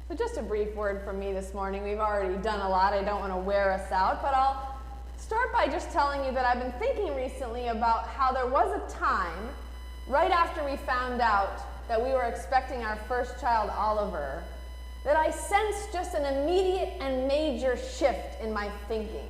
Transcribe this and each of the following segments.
So just a brief word from me this morning. We've already done a lot. I don't want to wear us out, but I'll start by just telling you that I've been thinking recently about how there was a time right after we found out that we were expecting our first child, Oliver, that I sensed just an immediate and major shift in my thinking.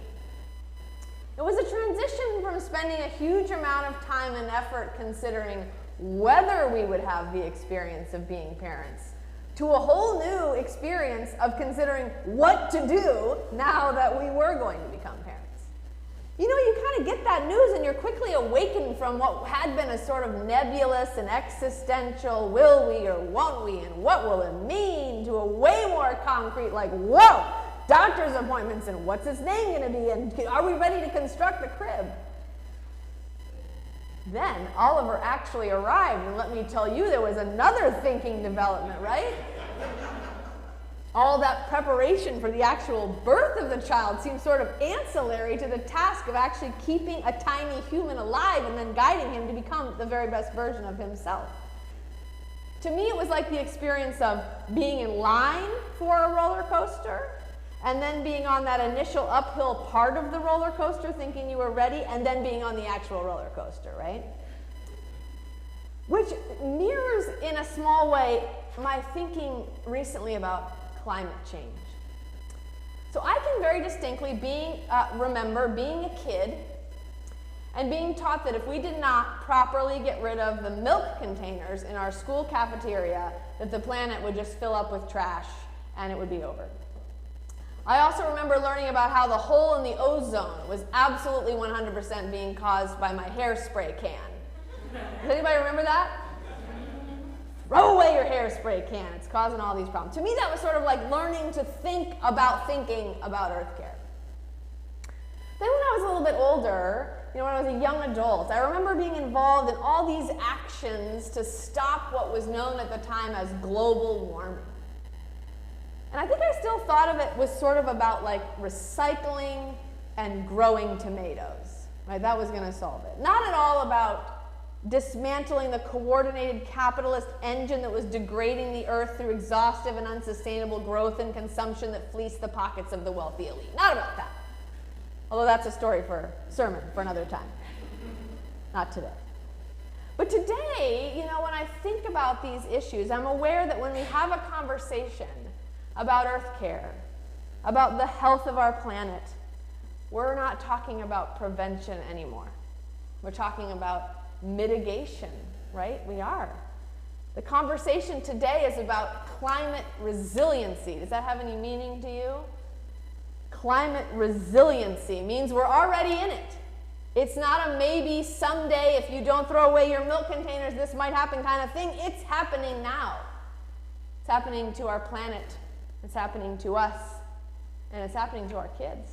It was a transition from spending a huge amount of time and effort considering whether we would have the experience of being parents to a whole new experience of considering what to do now that we were going to become parents. You know, you kind of get that news and you're quickly awakened from what had been a sort of nebulous and existential will we or won't we and what will it mean to a way more concrete, like, whoa, doctor's appointments and what's his name going to be and are we ready to construct the crib? Then Oliver actually arrived, and let me tell you, there was another thinking development, right? All that preparation for the actual birth of the child seemed sort of ancillary to the task of actually keeping a tiny human alive and then guiding him to become the very best version of himself. To me, it was like the experience of being in line for a roller coaster and then being on that initial uphill part of the roller coaster thinking you were ready and then being on the actual roller coaster, right? Which mirrors in a small way my thinking recently about climate change. So I can very distinctly remember being a kid and being taught that if we did not properly get rid of the milk containers in our school cafeteria, that the planet would just fill up with trash and it would be over. I also remember learning about how the hole in the ozone was absolutely 100% being caused by my hairspray can. Does anybody remember that? Throw away your hairspray can. It's causing all these problems. To me, that was sort of like learning to think about thinking about Earth care. Then when I was a little bit older, when I was a young adult, I remember being involved in all these actions to stop what was known at the time as global warming. And I think I still thought of it was sort of about like recycling and growing tomatoes. Right? That was going to solve it. Not at all about dismantling the coordinated capitalist engine that was degrading the earth through exhaustive and unsustainable growth and consumption that fleeced the pockets of the wealthy elite. Not about that. Although that's a story for a sermon for another time. Not today. But today, when I think about these issues, I'm aware that when we have a conversation about Earth care, about the health of our planet, we're not talking about prevention anymore. We're talking about mitigation, right? We are. The conversation today is about climate resiliency. Does that have any meaning to you? Climate resiliency means we're already in it. It's not a maybe someday if you don't throw away your milk containers this might happen kind of thing. It's happening now. It's happening to our planet. It's happening to us. And it's happening to our kids.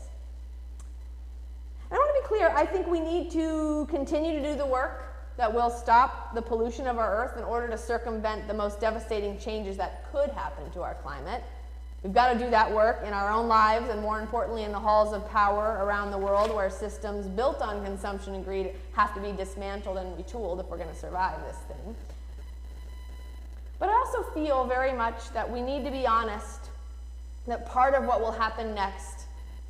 I want to be clear, I think we need to continue to do the work that will stop the pollution of our Earth in order to circumvent the most devastating changes that could happen to our climate. We've got to do that work in our own lives and more importantly in the halls of power around the world where systems built on consumption and greed have to be dismantled and retooled if we're going to survive this thing. But I also feel very much that we need to be honest that part of what will happen next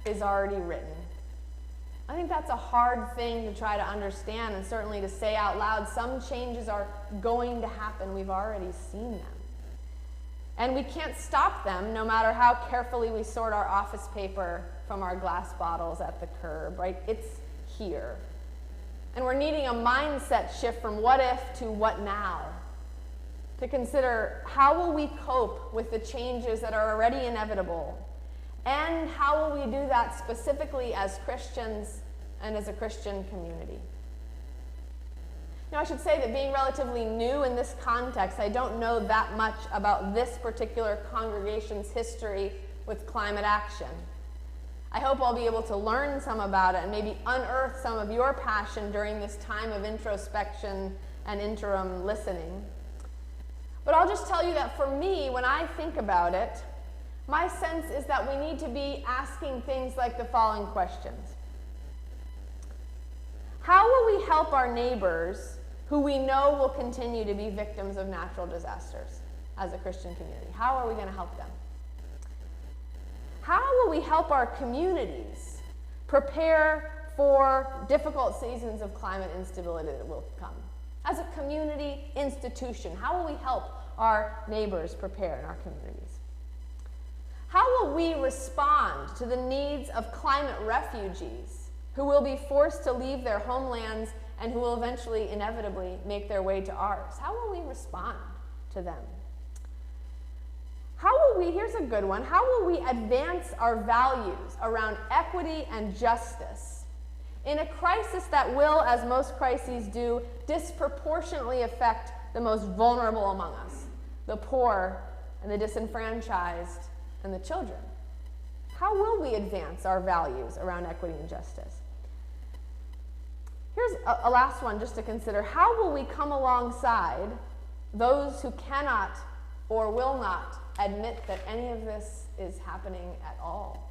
is already written. I think that's a hard thing to try to understand and certainly to say out loud. Some changes are going to happen. We've already seen them. And we can't stop them no matter how carefully we sort our office paper from our glass bottles at the curb, right? It's here. And we're needing a mindset shift from what if to what now. To consider how will we cope with the changes that are already inevitable. And how will we do that specifically as Christians and as a Christian community? I should say that being relatively new in this context, I don't know that much about this particular congregation's history with climate action. I hope I'll be able to learn some about it and maybe unearth some of your passion during this time of introspection and interim listening. But I'll just tell you that for me, when I think about it, my sense is that we need to be asking things like the following questions. How will we help our neighbors who we know will continue to be victims of natural disasters as a Christian community? How are we going to help them? How will we help our communities prepare for difficult seasons of climate instability that will come? As a community institution, how will we help our neighbors prepare in our communities? How will we respond to the needs of climate refugees who will be forced to leave their homelands and who will eventually, inevitably, make their way to ours? How will we respond to them? How will we, here's a good one, how will we advance our values around equity and justice in a crisis that will, as most crises do, disproportionately affect the most vulnerable among us, the poor and the disenfranchised and the children? How will we advance our values around equity and justice? Here's a last one just to consider. How will we come alongside those who cannot or will not admit that any of this is happening at all?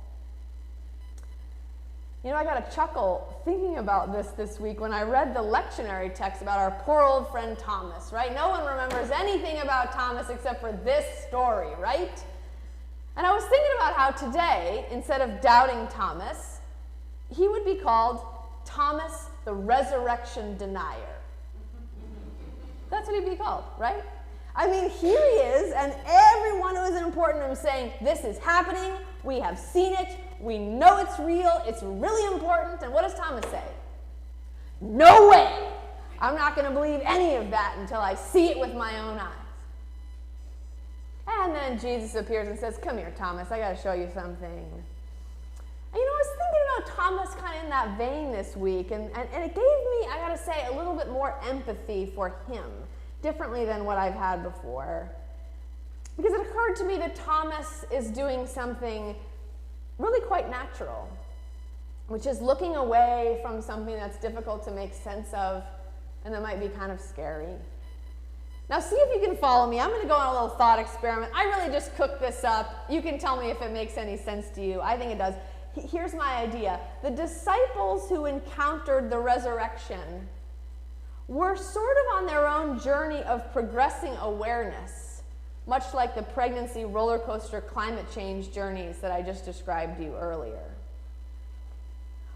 You know, I got a chuckle thinking about this week when I read the lectionary text about our poor old friend Thomas, right? No one remembers anything about Thomas except for this story, right? And I was thinking about how today, instead of doubting Thomas, he would be called Thomas the Resurrection Denier. That's what he'd be called, right? I mean, here he is, and everyone who is important to him saying, this is happening, we have seen it, we know it's real, it's really important, and what does Thomas say? No way! I'm not going to believe any of that until I see it with my own eyes. And then Jesus appears and says, come here, Thomas, I got to show you something. And you know, I was thinking about Thomas kind of in that vein this week, and it gave me, I got to say, a little bit more empathy for him, differently than what I've had before. Because it occurred to me that Thomas is doing something really quite natural, which is looking away from something that's difficult to make sense of and that might be kind of scary. Now see if you can follow me. I'm going to go on a little thought experiment. I really just cooked this up. You can tell me if it makes any sense to you. I think it does. Here's my idea. The disciples who encountered the resurrection were sort of on their own journey of progressing awareness, much like the pregnancy, roller coaster, climate change journeys that I just described to you earlier.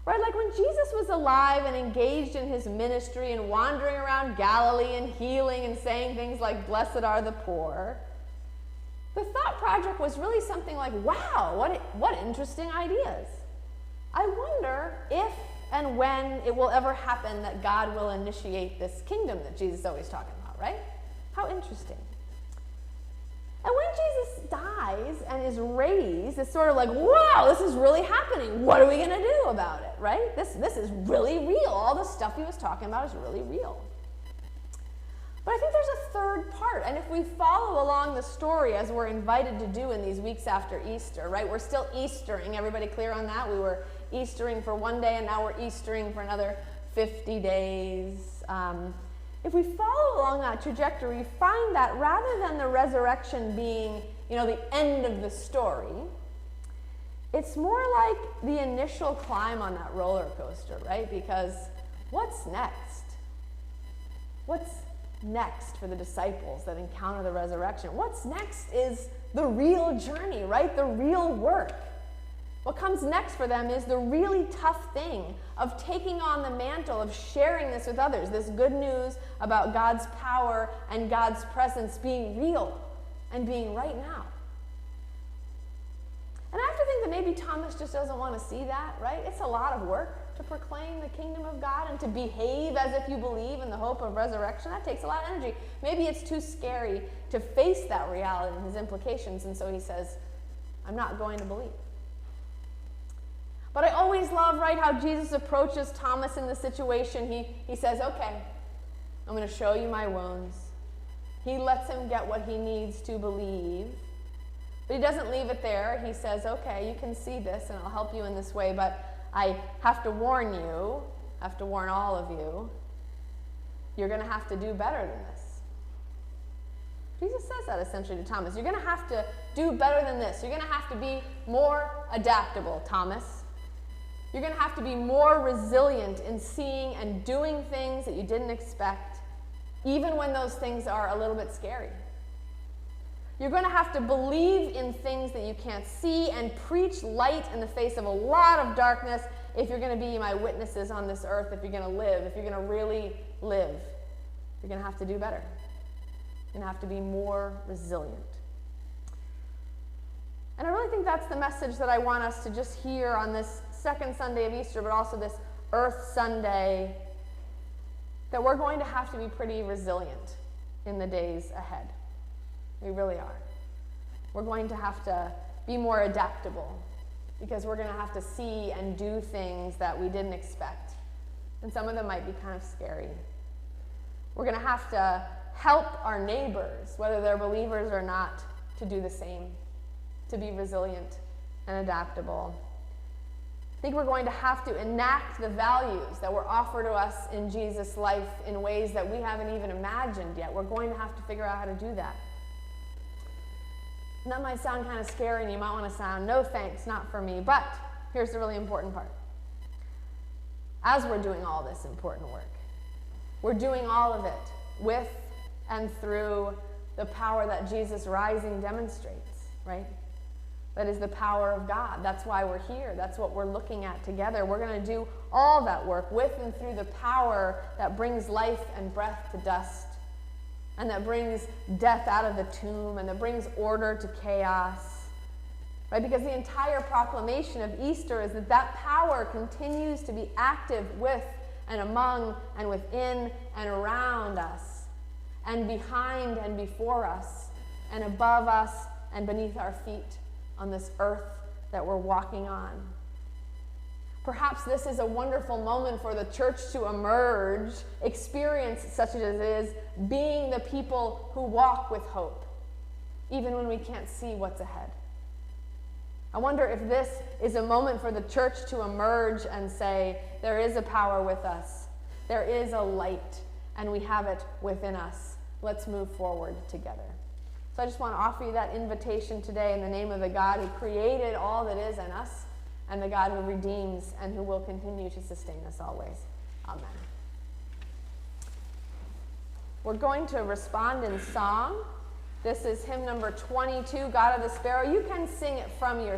Right, like when Jesus was alive and engaged in his ministry and wandering around Galilee and healing and saying things like, blessed are the poor, the thought project was really something like, wow, what interesting ideas. I wonder if and when it will ever happen that God will initiate this kingdom that Jesus is always talking about, right? How interesting. And when Jesus dies and is raised, it's sort of like, wow, this is really happening. What are we going to do about it, right? This is really real. All the stuff he was talking about is really real. But I think there's a third part, and if we follow along the story as we're invited to do in these weeks after Easter, right? We're still Eastering. Everybody clear on that? We were Eastering for one day, and now we're Eastering for another 50 days. If we follow along that trajectory, we find that rather than the resurrection being, the end of the story, it's more like the initial climb on that roller coaster, right? Because what's next? What's next for the disciples that encounter the resurrection? What's next is the real journey, right? The real work. What comes next for them is the really tough thing of taking on the mantle of sharing this with others, this good news about God's power and God's presence being real and being right now. And I have to think that maybe Thomas just doesn't want to see that, right? It's a lot of work to proclaim the kingdom of God and to behave as if you believe in the hope of resurrection. That takes a lot of energy. Maybe it's too scary to face that reality and his implications, and so he says, I'm not going to believe. But I always love, right, how Jesus approaches Thomas in the situation. He says, okay, I'm going to show you my wounds. He lets him get what he needs to believe. But he doesn't leave it there. He says, okay, you can see this, and I'll help you in this way, but I have to warn you, I have to warn all of you, you're going to have to do better than this. Jesus says that essentially to Thomas. You're going to have to do better than this. You're going to have to be more adaptable, Thomas. You're going to have to be more resilient in seeing and doing things that you didn't expect, even when those things are a little bit scary. You're going to have to believe in things that you can't see and preach light in the face of a lot of darkness if you're going to be my witnesses on this earth, if you're going to live, if you're going to really live. You're going to have to do better. You're going to have to be more resilient. And I really think that's the message that I want us to just hear on this second Sunday of Easter, but also this Earth Sunday, that we're going to have to be pretty resilient in the days ahead. We really are. We're going to have to be more adaptable because we're going to have to see and do things that we didn't expect. And some of them might be kind of scary. We're going to have to help our neighbors, whether they're believers or not, to do the same, to be resilient and adaptable. I think we're going to have to enact the values that were offered to us in Jesus' life in ways that we haven't even imagined yet. We're going to have to figure out how to do that. And that might sound kind of scary, and you might want to sound, no thanks, not for me. But here's the really important part. As we're doing all this important work, we're doing all of it with and through the power that Jesus' rising demonstrates, right? That is the power of God. That's why we're here. That's what we're looking at together. We're going to do all that work with and through the power that brings life and breath to dust, and that brings death out of the tomb, and that brings order to chaos, right? Because the entire proclamation of Easter is that that power continues to be active with and among and within and around us, and behind and before us, and above us and beneath our feet on this earth that we're walking on. Perhaps this is a wonderful moment for the church to emerge, experience such as it is, being the people who walk with hope, even when we can't see what's ahead. I wonder if this is a moment for the church to emerge and say, there is a power with us, there is a light, and we have it within us. Let's move forward together. So I just want to offer you that invitation today in the name of the God who created all that is in us, and the God who redeems and who will continue to sustain us always. Amen. We're going to respond in song. This is hymn number 22, God of the Sparrow. You can sing it from your